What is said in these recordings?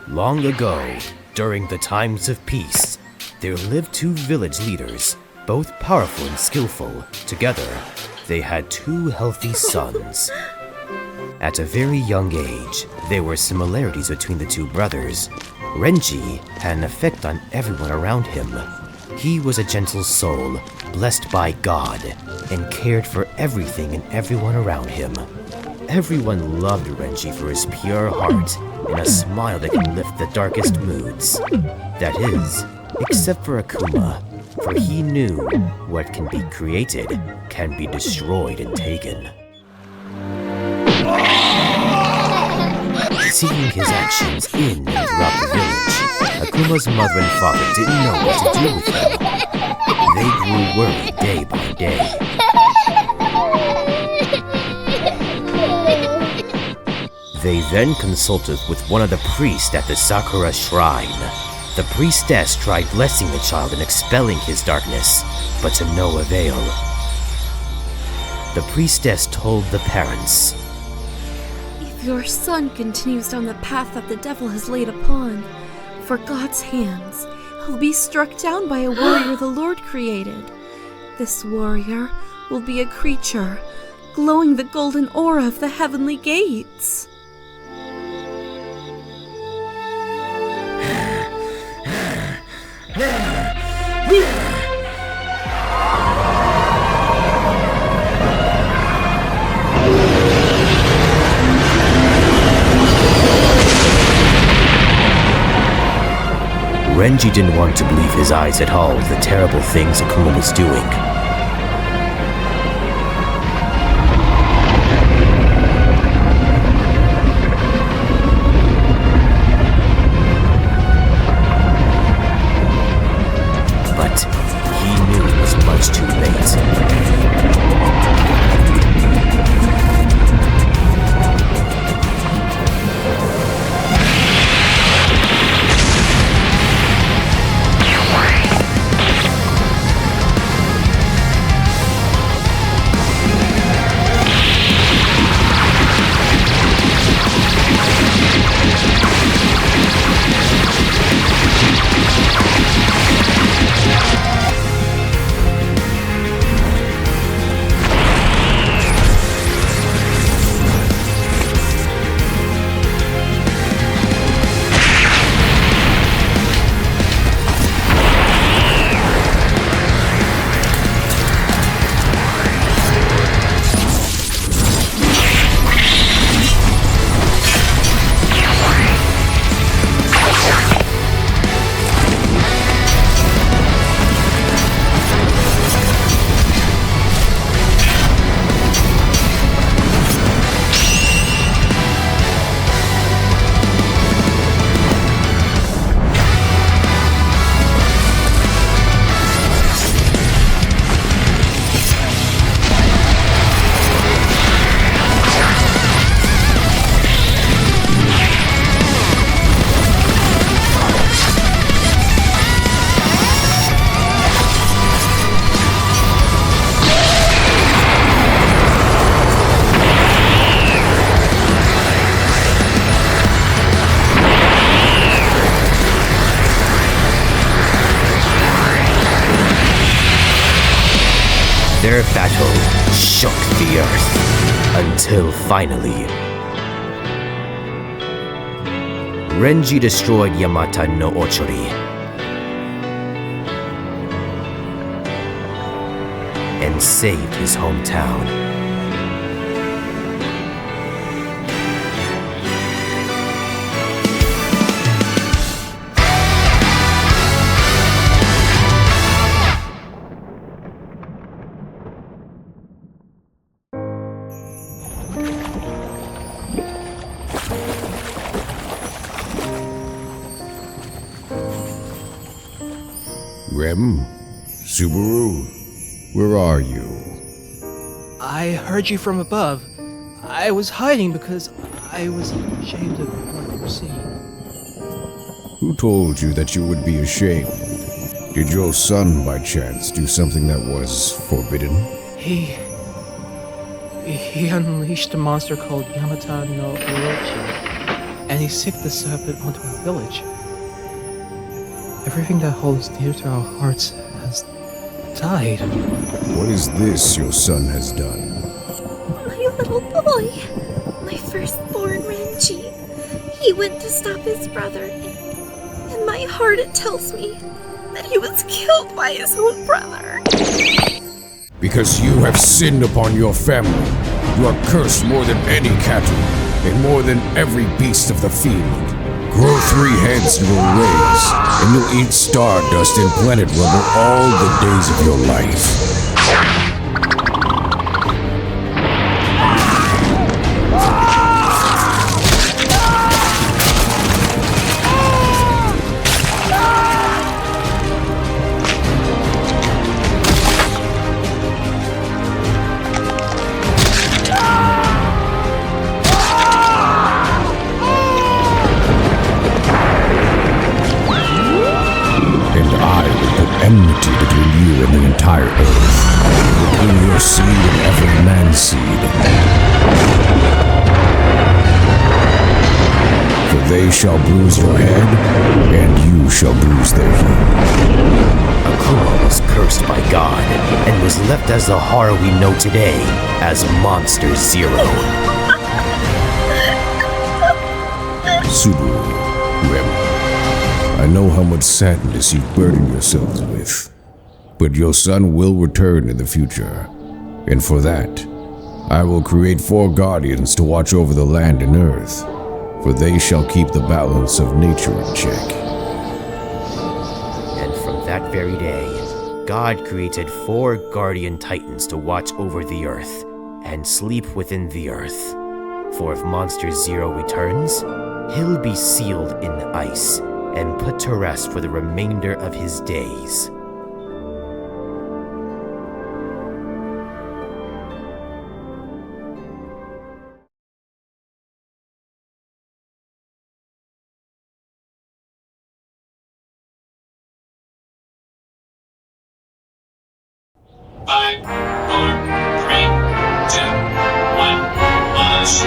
Long ago, during the times of peace, there lived two village leaders, both powerful and skillful. Together, they had two healthy sons. At a very young age, there were similarities between the two brothers. Renji had an effect on everyone around him. He was a gentle soul, blessed by God, and cared for everything and everyone around him. Everyone loved Renji for his pure heart and a smile that can lift the darkest moods. That is, except for Akuma, for he knew what can be created can be destroyed and taken. Seeing his actions in and throughout the village, Akuma's mother and father didn't know what to do with him. They grew worried day by day. They then consulted with one of the priests at the Sakura Shrine. The priestess tried blessing the child and expelling his darkness, but to no avail. The priestess told the parents, "If your son continues down the path that the devil has laid upon, for God's hands, he'll be struck down by a warrior the Lord created. This warrior will be a creature, glowing the golden aura of the heavenly gates." Renji didn't want to believe his eyes at all with the terrible things Akuma was doing. But he knew it was much too late. Their battle shook the earth, until finally, Renji destroyed Yamata no Ochori. and saved his hometown. Rem? Subaru? Where are you? I heard you from above. I was hiding because I was ashamed of what you were seeing. Who told you that you would be ashamed? Did your son, by chance, do something that was forbidden? He unleashed a monster called Yamata no Orochi, and he sicked the serpent onto our village. Everything that holds dear to our hearts has died. What is this your son has done? My little boy, my firstborn Renji. He went to stop his brother, and in my heart it tells me that he was killed by his own brother. Because you have sinned upon your family. You are cursed more than any cattle, and more than every beast of the field. Grow 3 heads and will raise, and you'll eat stardust and planet rubber all the days of your life. Enmity between you and the entire earth, between your seed and every man's seed. For they shall bruise your head, and you shall bruise their heel. Akuma was cursed by God and was left as the horror we know today as Monster Zero. Subaru, Rem. I know how much sadness you've burdened yourselves with, but your son will return in the future, and for that, I will create 4 guardians to watch over the land and earth, for they shall keep the balance of nature in check. And from that very day, God created 4 guardian titans to watch over the earth and sleep within the earth. For if Monster Zero returns, he'll be sealed in ice and put to rest for the remainder of his days. Five, 4, 3, 2, 1, launch.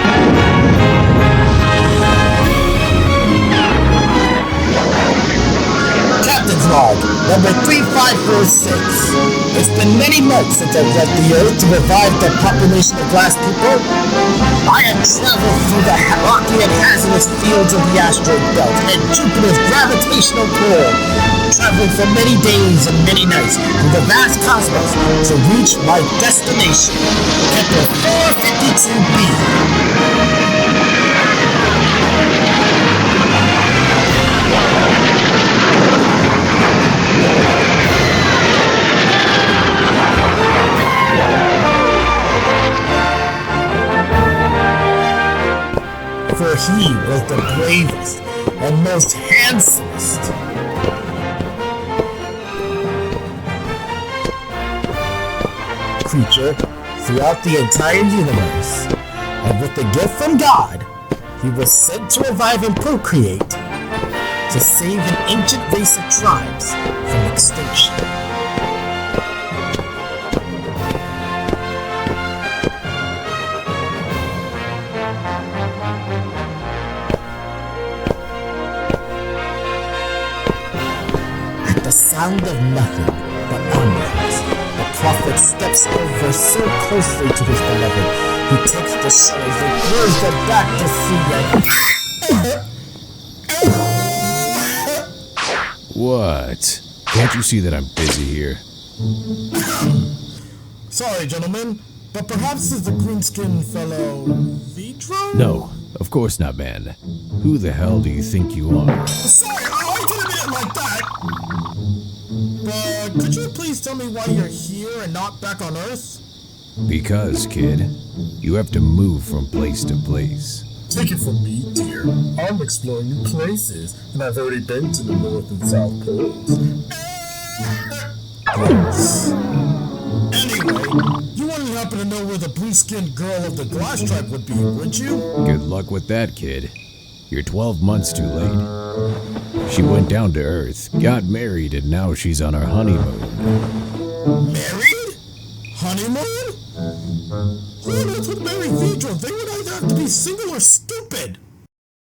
Captain's log, number 3546. It's been many months since I've left the Earth to revive the population of glass people. I have traveled through the rocky and hazardous fields of the asteroid belt and Jupiter's gravitational pull, traveling for many days and many nights through the vast cosmos to reach my destination, Kepler 452b. For he was the bravest and most handsomest. Creature throughout the entire universe, and with the gift from God, he was sent to revive and procreate, to save an ancient race of tribes from extinction. At the sound of nothing but omnibus, the prophet steps over so closely to his beloved, he takes the shells and throws them back to sea. What? Can't you see that I'm busy here? Sorry, gentlemen, but perhaps is the green-skinned fellow Vidro? No, of course not, man. Who the hell do you think you are? Sorry, I didn't mean it like that! But could you please tell me why you're here and not back on Earth? Because, kid, you have to move from place to place. Take it from me, dear. I'm exploring new places, and I've already been to the North and South Poles. Anyway, you wouldn't happen to know where the blue-skinned girl of the glass tribe would be, would you? Good luck with that, kid. You're 12 months too late. She went down to Earth, got married, and now she's on her honeymoon. Married? Honeymoon? Who on earth would marry Vidro? They would either have to be single or stupid.